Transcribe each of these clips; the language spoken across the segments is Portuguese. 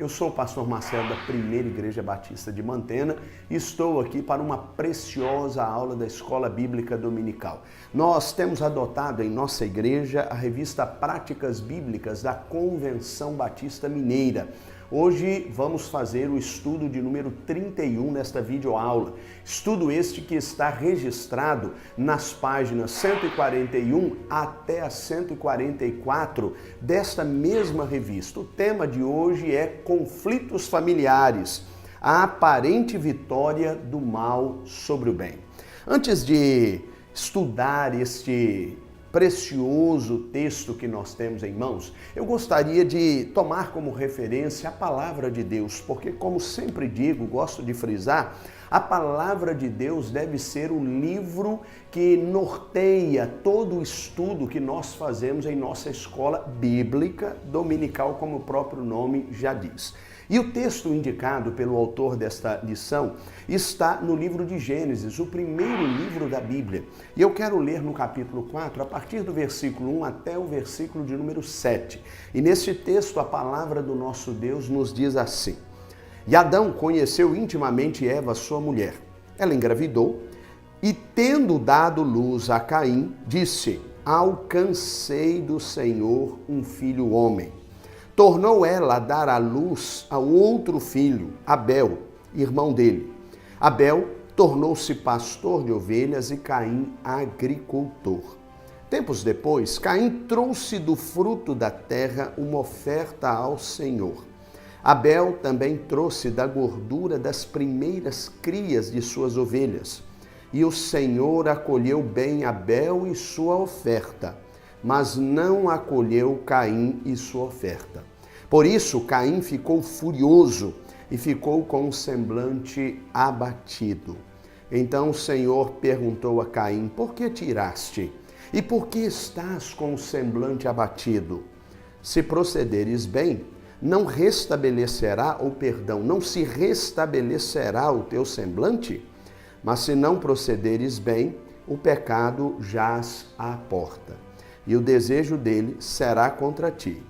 Eu sou o pastor Marcelo da Primeira Igreja Batista de Mantena e estou aqui para uma preciosa aula da Escola Bíblica Dominical. Nós temos adotado em nossa igreja a revista Práticas Bíblicas da Convenção Batista Mineira. Hoje vamos fazer o estudo de número 31 nesta videoaula. Estudo este que está registrado nas páginas 141 até a 144 desta mesma revista. O tema de hoje é conflitos familiares, a aparente vitória do mal sobre o bem. Antes de estudar este precioso texto que nós temos em mãos, eu gostaria de tomar como referência a palavra de Deus, porque, como sempre digo, gosto de frisar, a palavra de Deus deve ser o livro que norteia todo o estudo que nós fazemos em nossa escola bíblica dominical, como o próprio nome já diz. E o texto indicado pelo autor desta lição está no livro de Gênesis, o primeiro livro da Bíblia. E eu quero ler no capítulo 4, a partir do versículo 1 até o versículo de número 7. E nesse texto a palavra do nosso Deus nos diz assim: E Adão conheceu intimamente Eva, sua mulher. Ela engravidou e, tendo dado luz a Caim, disse: Alcancei do Senhor um filho homem. Tornou ela a dar à luz a outro filho, Abel, irmão dele. Abel tornou-se pastor de ovelhas e Caim agricultor. Tempos depois, Caim trouxe do fruto da terra uma oferta ao Senhor. Abel também trouxe da gordura das primeiras crias de suas ovelhas. E o Senhor acolheu bem Abel e sua oferta, mas não acolheu Caim e sua oferta. Por isso, Caim ficou furioso e ficou com o semblante abatido. Então o Senhor perguntou a Caim: Por que te iraste? E por que estás com o semblante abatido? Se procederes bem, não se restabelecerá o teu semblante? Mas se não procederes bem, o pecado jaz à porta, e o desejo dele será contra ti,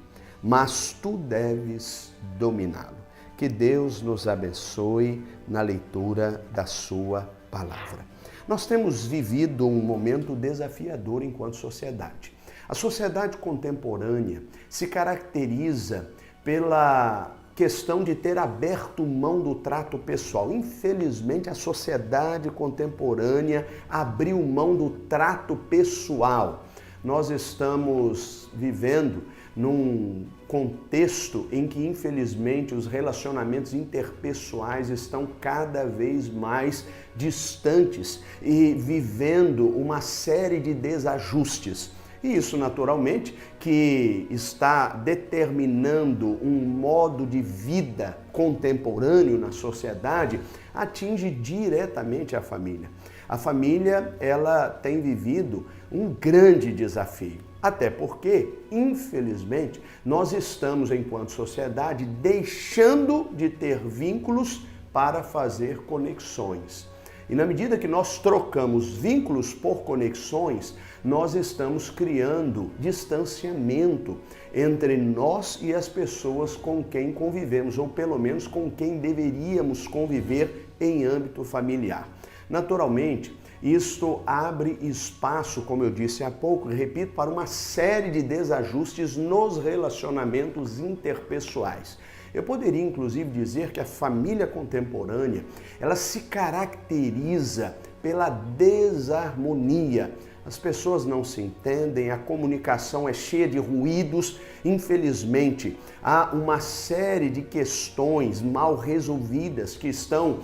mas tu deves dominá-lo. Que Deus nos abençoe na leitura da sua palavra. Nós temos vivido um momento desafiador enquanto sociedade. A sociedade contemporânea se caracteriza pela questão de ter aberto mão do trato pessoal. Infelizmente, a sociedade contemporânea abriu mão do trato pessoal. Nós estamos vivendo num contexto em que, infelizmente, os relacionamentos interpessoais estão cada vez mais distantes e vivendo uma série de desajustes. E isso, naturalmente, que está determinando um modo de vida contemporâneo na sociedade, atinge diretamente a família. A família, ela tem vivido um grande desafio. Até porque, infelizmente, nós estamos, enquanto sociedade, deixando de ter vínculos para fazer conexões. E na medida que nós trocamos vínculos por conexões, nós estamos criando distanciamento entre nós e as pessoas com quem convivemos, ou pelo menos com quem deveríamos conviver em âmbito familiar. Naturalmente, isto abre espaço, como eu disse há pouco, repito, para uma série de desajustes nos relacionamentos interpessoais. Eu poderia, inclusive, dizer que a família contemporânea, ela se caracteriza pela desarmonia. As pessoas não se entendem, a comunicação é cheia de ruídos. Infelizmente, há uma série de questões mal resolvidas que estão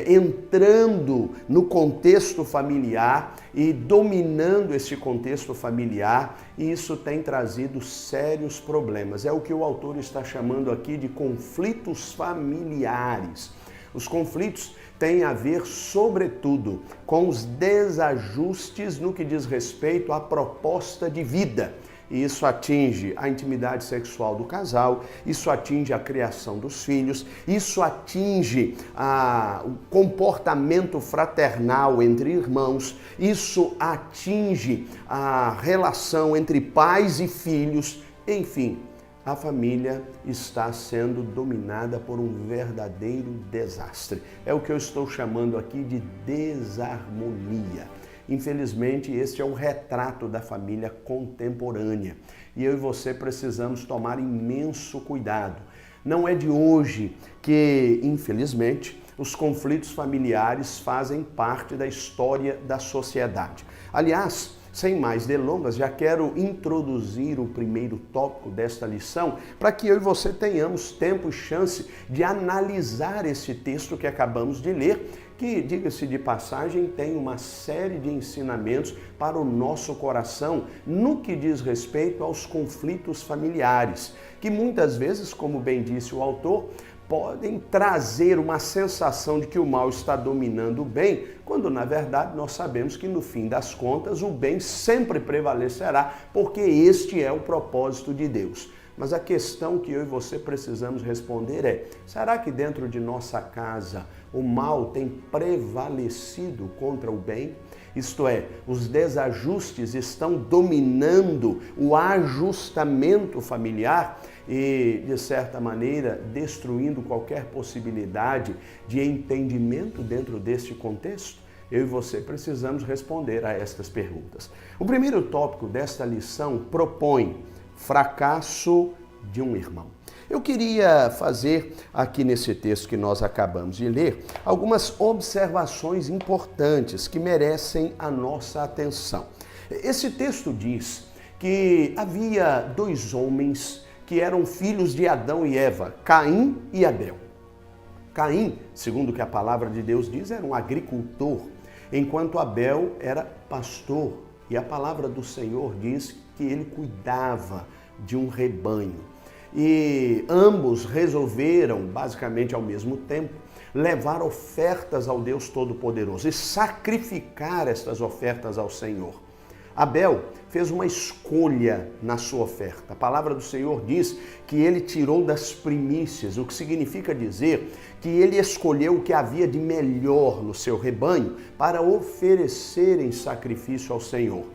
entrando no contexto familiar e dominando esse contexto familiar, e isso tem trazido sérios problemas. É o que o autor está chamando aqui de conflitos familiares. Os conflitos têm a ver, sobretudo, com os desajustes no que diz respeito à proposta de vida. E isso atinge a intimidade sexual do casal, isso atinge a criação dos filhos, isso atinge o comportamento fraternal entre irmãos, isso atinge a relação entre pais e filhos, enfim. a família está sendo dominada por um verdadeiro desastre. É o que eu estou chamando aqui de desarmonia. Infelizmente, este é o retrato da família contemporânea. E eu e você precisamos tomar imenso cuidado. Não é de hoje que, infelizmente, os conflitos familiares fazem parte da história da sociedade. Aliás, sem mais delongas, já quero introduzir o primeiro tópico desta lição para que eu e você tenhamos tempo e chance de analisar esse texto que acabamos de ler, que, diga-se de passagem, tem uma série de ensinamentos para o nosso coração no que diz respeito aos conflitos familiares, que muitas vezes, como bem disse o autor, podem trazer uma sensação de que o mal está dominando o bem, quando na verdade nós sabemos que no fim das contas o bem sempre prevalecerá, porque este é o propósito de Deus. Mas a questão que eu e você precisamos responder é: será que dentro de nossa casa o mal tem prevalecido contra o bem? Isto é, os desajustes estão dominando o ajustamento familiar e, de certa maneira, destruindo qualquer possibilidade de entendimento dentro deste contexto? Eu e você precisamos responder a estas perguntas. O primeiro tópico desta lição propõe fracasso de um irmão. Eu queria fazer aqui nesse texto que nós acabamos de ler algumas observações importantes que merecem a nossa atenção. Esse texto diz que havia dois homens que eram filhos de Adão e Eva, Caim e Abel. Caim, segundo o que a palavra de Deus diz, era um agricultor, enquanto Abel era pastor. E a palavra do Senhor diz que ele cuidava de um rebanho. E ambos resolveram, basicamente ao mesmo tempo, levar ofertas ao Deus Todo-Poderoso e sacrificar estas ofertas ao Senhor. Abel fez uma escolha na sua oferta. A palavra do Senhor diz que ele tirou das primícias, o que significa dizer que ele escolheu o que havia de melhor no seu rebanho para oferecer em sacrifício ao Senhor.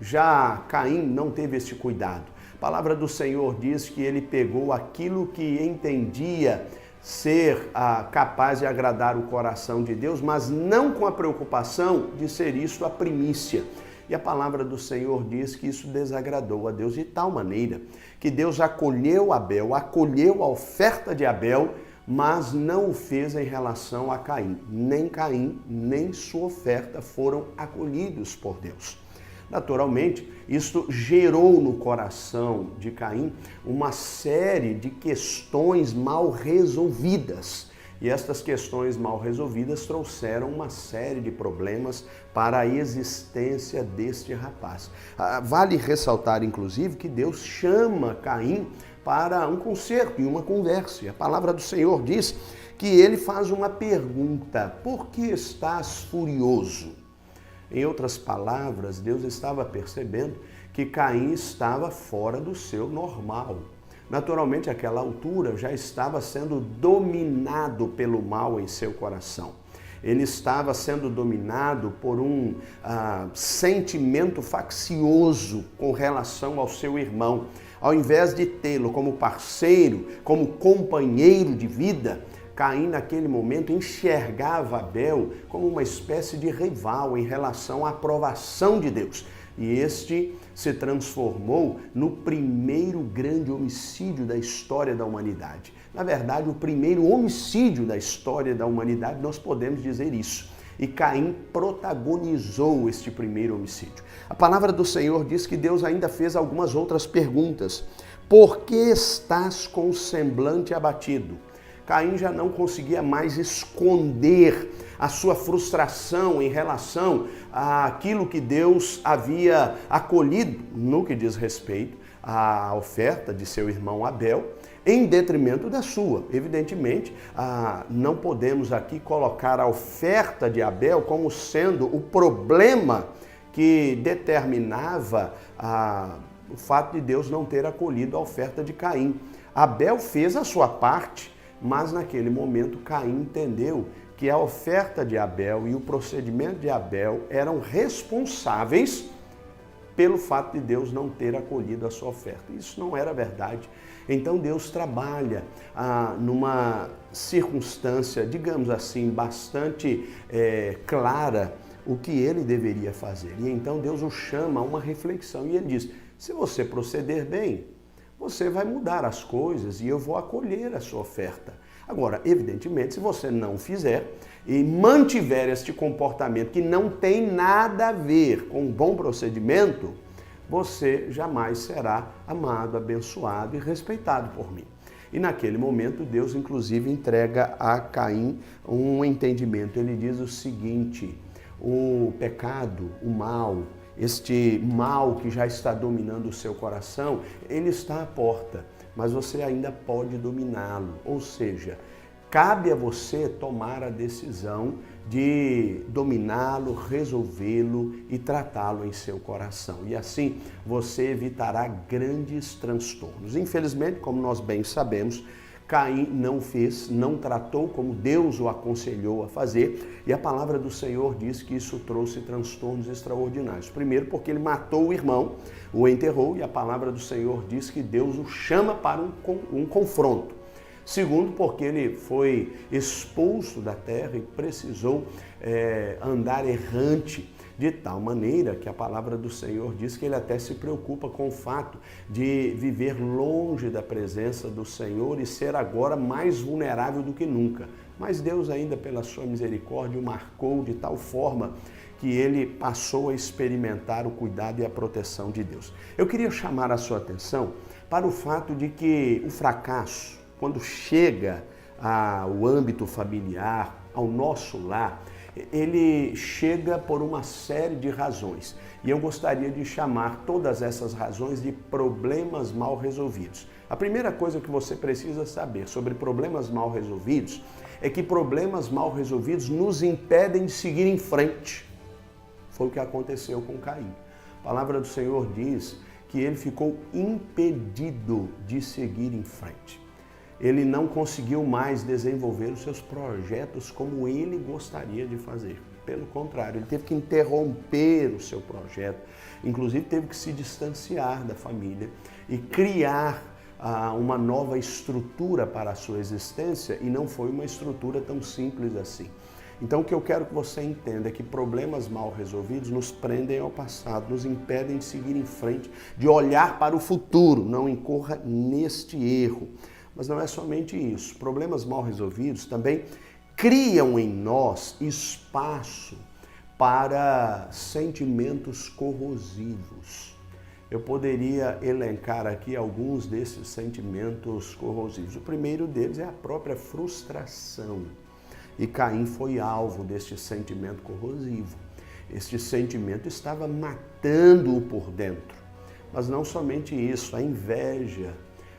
Já Caim não teve esse cuidado. A palavra do Senhor diz que ele pegou aquilo que entendia ser capaz de agradar o coração de Deus, mas não com a preocupação de ser isto a primícia. E a palavra do Senhor diz que isso desagradou a Deus de tal maneira que Deus acolheu Abel, acolheu a oferta de Abel, mas não o fez em relação a Caim. Nem Caim, nem sua oferta foram acolhidos por Deus. Naturalmente, isto gerou no coração de Caim uma série de questões mal resolvidas. E estas questões mal resolvidas trouxeram uma série de problemas para a existência deste rapaz. Vale ressaltar, inclusive, que Deus chama Caim para um concerto e uma conversa. E a palavra do Senhor diz que ele faz uma pergunta: por que estás furioso? Em outras palavras, Deus estava percebendo que Caim estava fora do seu normal. Naturalmente, àquela altura, já estava sendo dominado pelo mal em seu coração. Ele estava sendo dominado por um sentimento faccioso com relação ao seu irmão. Ao invés de tê-lo como parceiro, como companheiro de vida, Caim, naquele momento, enxergava Abel como uma espécie de rival em relação à aprovação de Deus. E este se transformou no primeiro grande homicídio da história da humanidade. Na verdade, o primeiro homicídio da história da humanidade, nós podemos dizer isso. E Caim protagonizou este primeiro homicídio. A palavra do Senhor diz que Deus ainda fez algumas outras perguntas. Por que estás com o semblante abatido? Caim já não conseguia mais esconder a sua frustração em relação àquilo que Deus havia acolhido no que diz respeito à oferta de seu irmão Abel, em detrimento da sua. Evidentemente, não podemos aqui colocar a oferta de Abel como sendo o problema que determinava o fato de Deus não ter acolhido a oferta de Caim. Abel fez a sua parte, mas naquele momento Caim entendeu que a oferta de Abel e o procedimento de Abel eram responsáveis pelo fato de Deus não ter acolhido a sua oferta. Isso não era verdade. Então Deus trabalha numa circunstância, digamos assim, bastante clara o que ele deveria fazer. E então Deus o chama a uma reflexão e ele diz, se você proceder bem, você vai mudar as coisas e eu vou acolher a sua oferta. Agora, evidentemente, se você não fizer e mantiver este comportamento que não tem nada a ver com um bom procedimento, você jamais será amado, abençoado e respeitado por mim. E naquele momento, Deus inclusive entrega a Caim um entendimento. Ele diz o seguinte, o pecado, o mal, este mal que já está dominando o seu coração, ele está à porta, mas você ainda pode dominá-lo. Ou seja, cabe a você tomar a decisão de dominá-lo, resolvê-lo e tratá-lo em seu coração. E assim você evitará grandes transtornos. Infelizmente, como nós bem sabemos, Caim não fez, não tratou como Deus o aconselhou a fazer, e a palavra do Senhor diz que isso trouxe transtornos extraordinários. Primeiro, porque ele matou o irmão, o enterrou, e a palavra do Senhor diz que Deus o chama para um confronto. Segundo, porque ele foi expulso da terra e precisou andar errante, de tal maneira que a palavra do Senhor diz que ele até se preocupa com o fato de viver longe da presença do Senhor e ser agora mais vulnerável do que nunca. Mas Deus ainda, pela sua misericórdia, o marcou de tal forma que ele passou a experimentar o cuidado e a proteção de Deus. Eu queria chamar a sua atenção para o fato de que o fracasso, quando chega ao âmbito familiar, ao nosso lar, ele chega por uma série de razões. E eu gostaria de chamar todas essas razões de problemas mal resolvidos. A primeira coisa que você precisa saber sobre problemas mal resolvidos é que problemas mal resolvidos nos impedem de seguir em frente. Foi o que aconteceu com Caim. A palavra do Senhor diz que ele ficou impedido de seguir em frente. Ele não conseguiu mais desenvolver os seus projetos como ele gostaria de fazer. Pelo contrário, ele teve que interromper o seu projeto, inclusive teve que se distanciar da família e criar uma nova estrutura para a sua existência, e não foi uma estrutura tão simples assim. Então o que eu quero que você entenda é que problemas mal resolvidos nos prendem ao passado, nos impedem de seguir em frente, de olhar para o futuro. Não incorra neste erro. Mas não é somente isso. Problemas mal resolvidos também criam em nós espaço para sentimentos corrosivos. Eu poderia elencar aqui alguns desses sentimentos corrosivos. O primeiro deles é a própria frustração. E Caim foi alvo deste sentimento corrosivo. Este sentimento estava matando-o por dentro. Mas não somente isso, a inveja.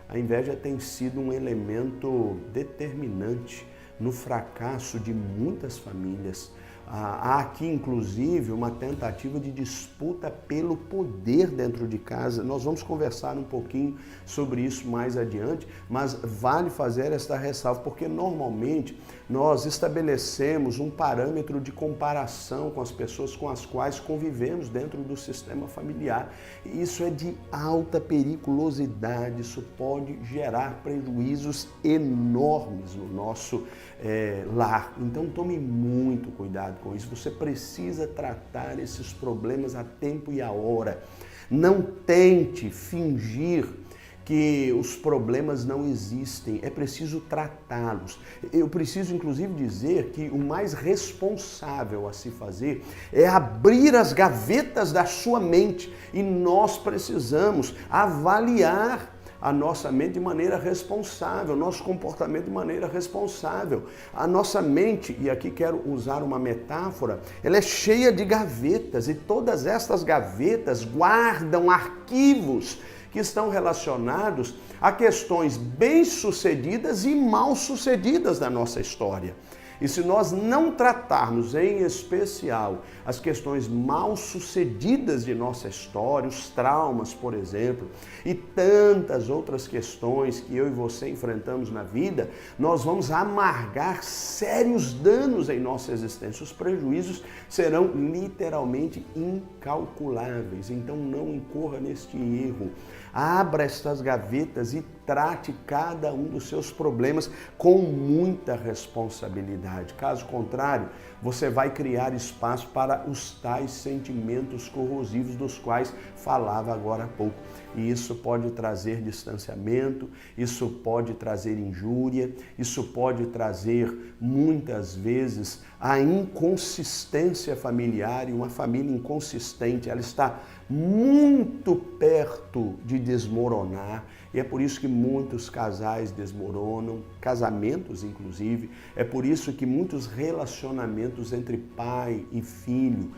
A inveja tem sido um elemento determinante no fracasso de muitas famílias. Há aqui, inclusive, uma tentativa de disputa pelo poder dentro de casa. Nós vamos conversar um pouquinho sobre isso mais adiante, mas vale fazer esta ressalva, porque normalmente nós estabelecemos um parâmetro de comparação com as pessoas com as quais convivemos dentro do sistema familiar. Isso é de alta periculosidade, isso pode gerar prejuízos enormes no nosso lar. Então tome muito cuidado com isso. Você precisa tratar esses problemas a tempo e a hora. Não tente fingir que os problemas não existem, é preciso tratá-los. Eu preciso, inclusive, dizer que o mais responsável a se fazer é abrir as gavetas da sua mente, e nós precisamos avaliar a nossa mente de maneira responsável, nosso comportamento de maneira responsável. A nossa mente, e aqui quero usar uma metáfora, ela é cheia de gavetas, e todas estas gavetas guardam arquivos que estão relacionados a questões bem-sucedidas e mal-sucedidas da nossa história. E se nós não tratarmos em especial as questões mal sucedidas de nossa história, os traumas, por exemplo, e tantas outras questões que eu e você enfrentamos na vida, nós vamos amargar sérios danos em nossa existência. Os prejuízos serão literalmente incalculáveis. Então não incorra neste erro. Abra estas gavetas e trate cada um dos seus problemas com muita responsabilidade. Caso contrário, você vai criar espaço para os tais sentimentos corrosivos dos quais falava agora há pouco. E isso pode trazer distanciamento, isso pode trazer injúria, isso pode trazer, muitas vezes, a inconsistência familiar. E uma família inconsistente, ela está muito perto de desmoronar, e é por isso que muitos casais desmoronam, casamentos inclusive, é por isso que muitos relacionamentos entre pai e filho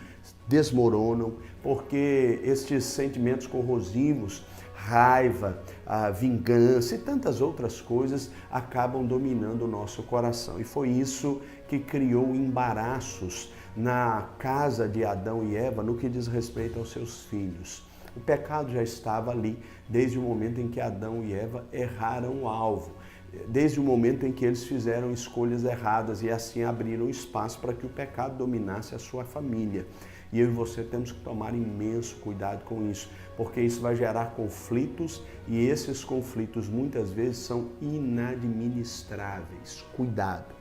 desmoronam, porque estes sentimentos corrosivos, raiva, a vingança e tantas outras coisas acabam dominando o nosso coração. E foi isso que criou embaraços na casa de Adão e Eva no que diz respeito aos seus filhos. O pecado já estava ali desde o momento em que Adão e Eva erraram o alvo, desde o momento em que eles fizeram escolhas erradas e assim abriram espaço para que o pecado dominasse a sua família. E eu e você temos que tomar imenso cuidado com isso, porque isso vai gerar conflitos e esses conflitos muitas vezes são inadministráveis. Cuidado!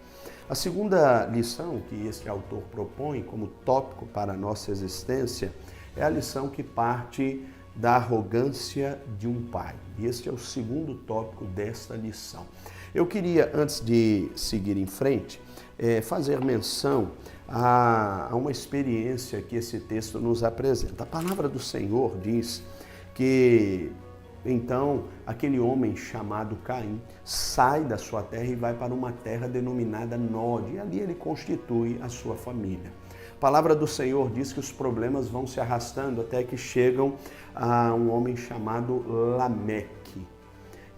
A segunda lição que este autor propõe como tópico para a nossa existência é a lição que parte da arrogância de um pai. E este é o segundo tópico desta lição. Eu queria, antes de seguir em frente, fazer menção a uma experiência que esse texto nos apresenta. A palavra do Senhor diz que então aquele homem chamado Caim sai da sua terra e vai para uma terra denominada Nod, e ali ele constitui a sua família. A palavra do Senhor diz que os problemas vão se arrastando até que chegam a um homem chamado Lameque.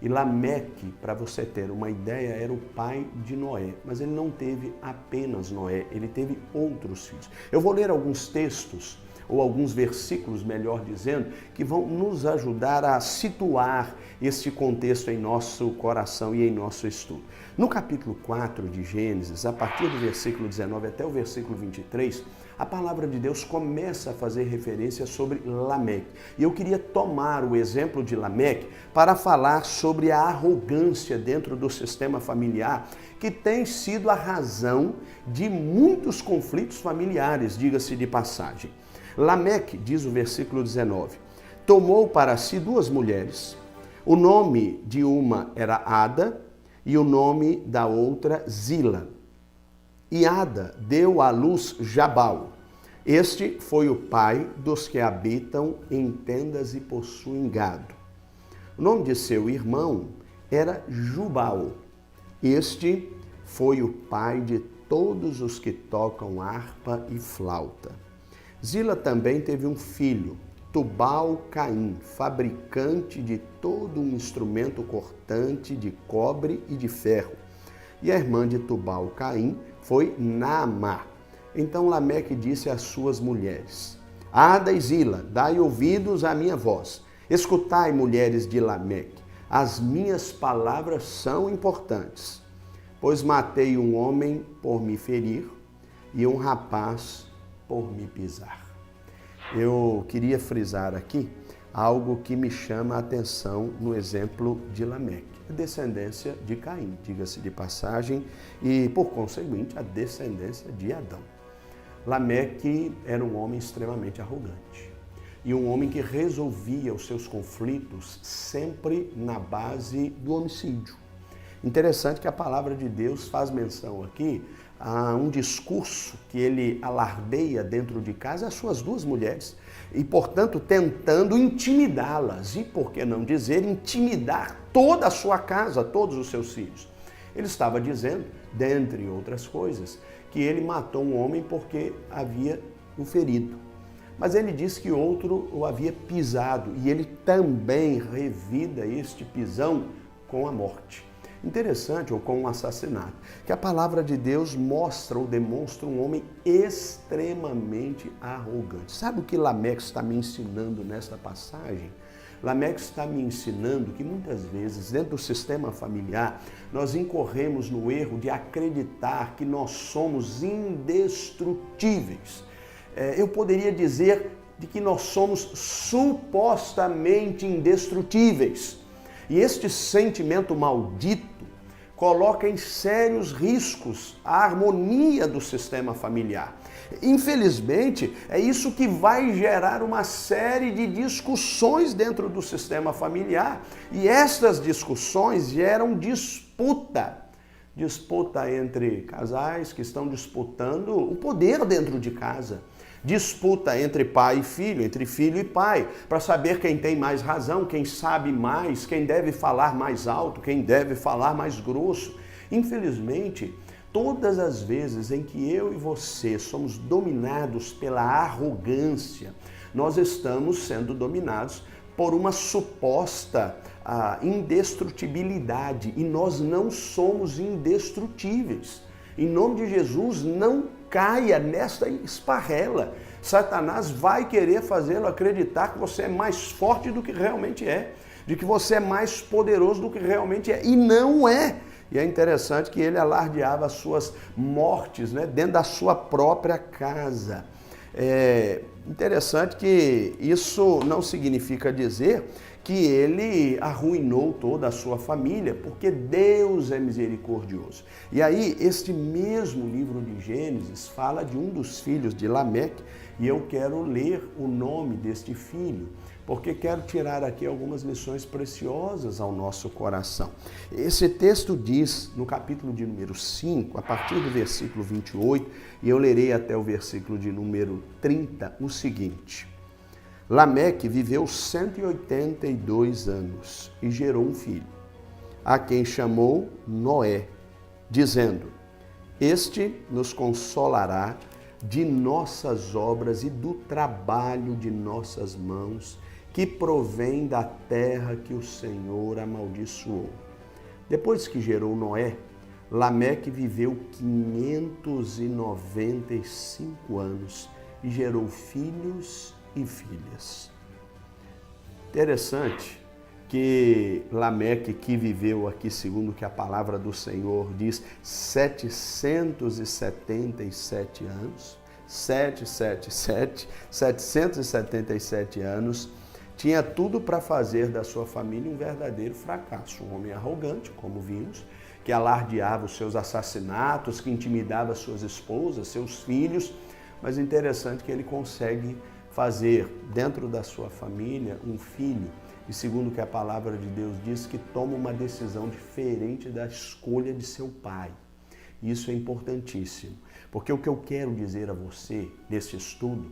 E Lameque, para você ter uma ideia, era o pai de Noé, mas ele não teve apenas Noé, ele teve outros filhos. Eu vou ler alguns textos, ou alguns versículos, melhor dizendo, que vão nos ajudar a situar este contexto em nosso coração e em nosso estudo. No capítulo 4 de Gênesis, a partir do versículo 19 até o versículo 23, a palavra de Deus começa a fazer referência sobre Lameque. E eu queria tomar o exemplo de Lameque para falar sobre a arrogância dentro do sistema familiar, que tem sido a razão de muitos conflitos familiares, diga-se de passagem. Lameque, diz o versículo 19, tomou para si duas mulheres. O nome de uma era Ada e o nome da outra Zila. E Ada deu à luz Jabal. Este foi o pai dos que habitam em tendas e possuem gado. O nome de seu irmão era Jubal. Este foi o pai de todos os que tocam harpa e flauta. Zila também teve um filho, Tubal-Caim, fabricante de todo um instrumento cortante de cobre e de ferro. E a irmã de Tubal-Caim foi Naamá. Então Lameque disse às suas mulheres, Ada e Zila, dai ouvidos à minha voz. Escutai, mulheres de Lameque, as minhas palavras são importantes. Pois matei um homem por me ferir e um rapaz por me pisar. Eu queria frisar aqui algo que me chama a atenção no exemplo de Lameque, a descendência de Caim, diga-se de passagem, e por conseguinte a descendência de Adão. Lameque era um homem extremamente arrogante e um homem que resolvia os seus conflitos sempre na base do homicídio. Interessante que a palavra de Deus faz menção aqui a um discurso que ele alardeia dentro de casa às suas duas mulheres e, portanto, tentando intimidá-las e, por que não dizer, intimidar toda a sua casa, todos os seus filhos. Ele estava dizendo, dentre outras coisas, que ele matou um homem porque havia o ferido. Mas ele disse que outro o havia pisado e ele também revida este pisão com a morte. Interessante, ou com um assassinato, que a palavra de Deus mostra ou demonstra um homem extremamente arrogante. Sabe o que Lameque está me ensinando nesta passagem? Lameque está me ensinando que muitas vezes, dentro do sistema familiar, nós incorremos no erro de acreditar que nós somos indestrutíveis. Eu poderia dizer de que nós somos supostamente indestrutíveis. E este sentimento maldito coloca em sérios riscos a harmonia do sistema familiar. Infelizmente, é isso que vai gerar uma série de discussões dentro do sistema familiar. E estas discussões geram disputa. Disputa entre casais que estão disputando o poder dentro de casa. Disputa entre pai e filho, entre filho e pai, para saber quem tem mais razão, quem sabe mais, quem deve falar mais alto, quem deve falar mais grosso. Infelizmente, todas as vezes em que eu e você somos dominados pela arrogância, nós estamos sendo dominados por uma suposta indestrutibilidade, e nós não somos indestrutíveis. Em nome de Jesus, não caia nesta esparrela. Satanás vai querer fazê-lo acreditar que você é mais forte do que realmente é, de que você é mais poderoso do que realmente é, e não é. E é interessante que ele alardeava as suas mortes, né, dentro da sua própria casa. É interessante que isso não significa dizer que ele arruinou toda a sua família, porque Deus é misericordioso. E aí, este mesmo livro de Gênesis fala de um dos filhos de Lameque, e eu quero ler o nome deste filho, porque quero tirar aqui algumas lições preciosas ao nosso coração. Esse texto diz, no capítulo de número 5, a partir do versículo 28, e eu lerei até o versículo de número 30, o seguinte: Lameque viveu 182 anos e gerou um filho, a quem chamou Noé, dizendo: Este nos consolará de nossas obras e do trabalho de nossas mãos, que provém da terra que o Senhor amaldiçoou. Depois que gerou Noé, Lameque viveu 595 anos e gerou filhos e filhas. Interessante que Lameque, que viveu aqui, segundo que a palavra do Senhor diz, 777 anos, 777 anos, tinha tudo para fazer da sua família um verdadeiro fracasso. Um homem arrogante, como vimos, que alardeava os seus assassinatos, que intimidava suas esposas, seus filhos, mas interessante que ele consegue fazer dentro da sua família um filho, e segundo que a palavra de Deus diz, que toma uma decisão diferente da escolha de seu pai. Isso é importantíssimo, porque o que eu quero dizer a você nesse estudo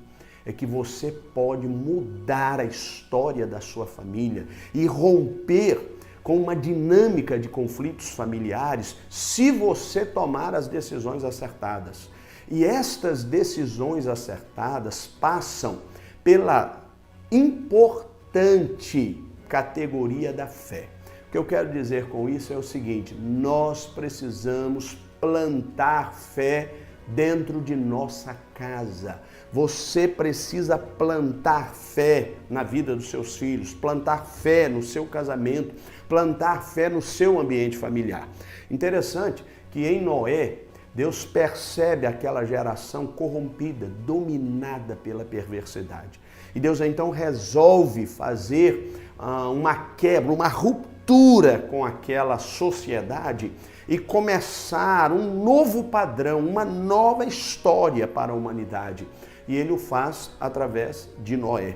é que você pode mudar a história da sua família e romper com uma dinâmica de conflitos familiares se você tomar as decisões acertadas. E estas decisões acertadas passam pela importante categoria da fé. O que eu quero dizer com isso é o seguinte: nós precisamos plantar fé dentro de nossa casa. Você precisa plantar fé na vida dos seus filhos, plantar fé no seu casamento, plantar fé no seu ambiente familiar. Interessante que em Noé, Deus percebe aquela geração corrompida, dominada pela perversidade. E Deus então resolve fazer uma quebra, uma ruptura com aquela sociedade e começar um novo padrão, uma nova história para a humanidade. E ele o faz através de Noé.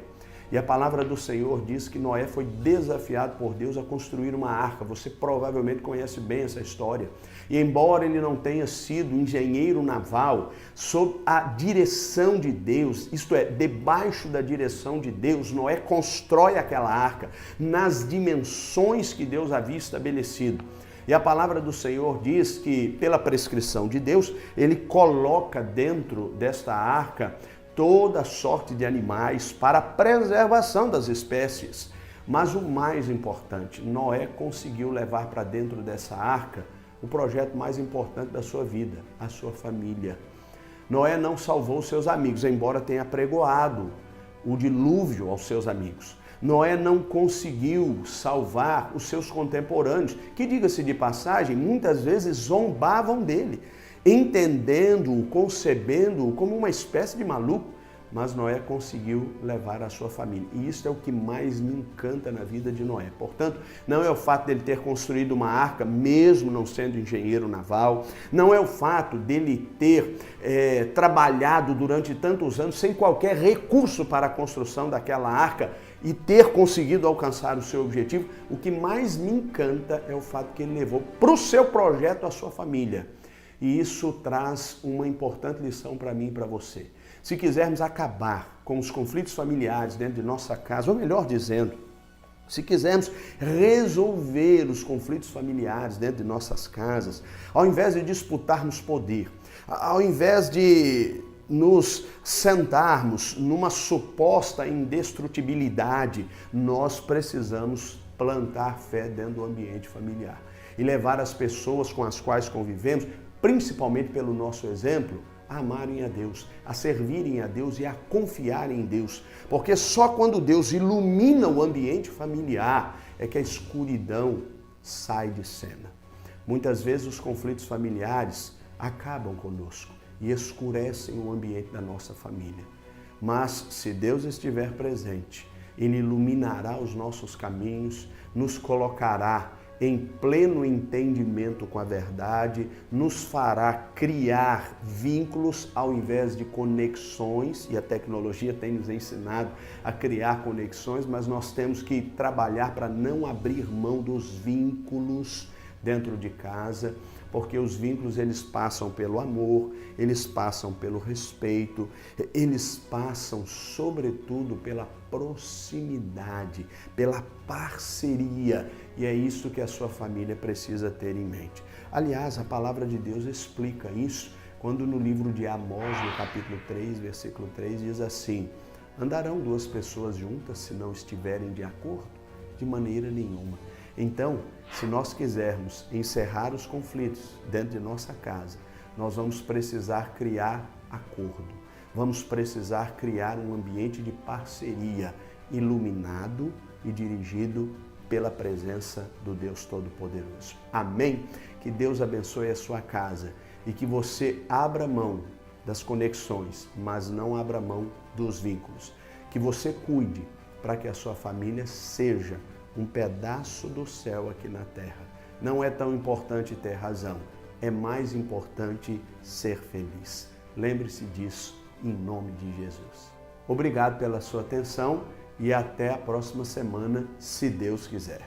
E a palavra do Senhor diz que Noé foi desafiado por Deus a construir uma arca. Você provavelmente conhece bem essa história. E embora ele não tenha sido engenheiro naval, sob a direção de Deus, isto é, debaixo da direção de Deus, Noé constrói aquela arca nas dimensões que Deus havia estabelecido. E a palavra do Senhor diz que, pela prescrição de Deus, ele coloca dentro desta arca toda sorte de animais para a preservação das espécies. Mas o mais importante, Noé conseguiu levar para dentro dessa arca o projeto mais importante da sua vida, a sua família. Noé não salvou os seus amigos, embora tenha apregoado o dilúvio aos seus amigos. Noé não conseguiu salvar os seus contemporâneos, que, diga-se de passagem, muitas vezes zombavam dele, entendendo-o, concebendo-o como uma espécie de maluco. Mas Noé conseguiu levar a sua família. E isso é o que mais me encanta na vida de Noé. Portanto, não é o fato dele ter construído uma arca, mesmo não sendo engenheiro naval, não é o fato dele ter trabalhado durante tantos anos sem qualquer recurso para a construção daquela arca e ter conseguido alcançar o seu objetivo. O que mais me encanta é o fato que ele levou para o seu projeto a sua família. E isso traz uma importante lição para mim e para você. Se quisermos acabar com os conflitos familiares dentro de nossa casa, ou melhor dizendo, se quisermos resolver os conflitos familiares dentro de nossas casas, ao invés de disputarmos poder, ao invés de nos sentarmos numa suposta indestrutibilidade, nós precisamos plantar fé dentro do ambiente familiar e levar as pessoas com as quais convivemos, principalmente pelo nosso exemplo, a amarem a Deus, a servirem a Deus e a confiarem em Deus. Porque só quando Deus ilumina o ambiente familiar é que a escuridão sai de cena. Muitas vezes os conflitos familiares acabam conosco e escurecem o ambiente da nossa família. Mas se Deus estiver presente, Ele iluminará os nossos caminhos, nos colocará em pleno entendimento com a verdade, nos fará criar vínculos ao invés de conexões, e a tecnologia tem nos ensinado a criar conexões, mas nós temos que trabalhar para não abrir mão dos vínculos dentro de casa, porque os vínculos eles passam pelo amor, eles passam pelo respeito, eles passam sobretudo pela proximidade, pela parceria, e é isso que a sua família precisa ter em mente. Aliás, a palavra de Deus explica isso quando no livro de Amós, no capítulo 3, versículo 3, diz assim: andarão duas pessoas juntas se não estiverem de acordo? De maneira nenhuma. Então, se nós quisermos encerrar os conflitos dentro de nossa casa, nós vamos precisar criar acordo. Vamos precisar criar um ambiente de parceria, iluminado e dirigido pela presença do Deus Todo-Poderoso. Amém? Que Deus abençoe a sua casa e que você abra mão das conexões, mas não abra mão dos vínculos. Que você cuide para que a sua família seja um pedaço do céu aqui na terra. Não é tão importante ter razão, é mais importante ser feliz. Lembre-se disso em nome de Jesus. Obrigado pela sua atenção e até a próxima semana, se Deus quiser.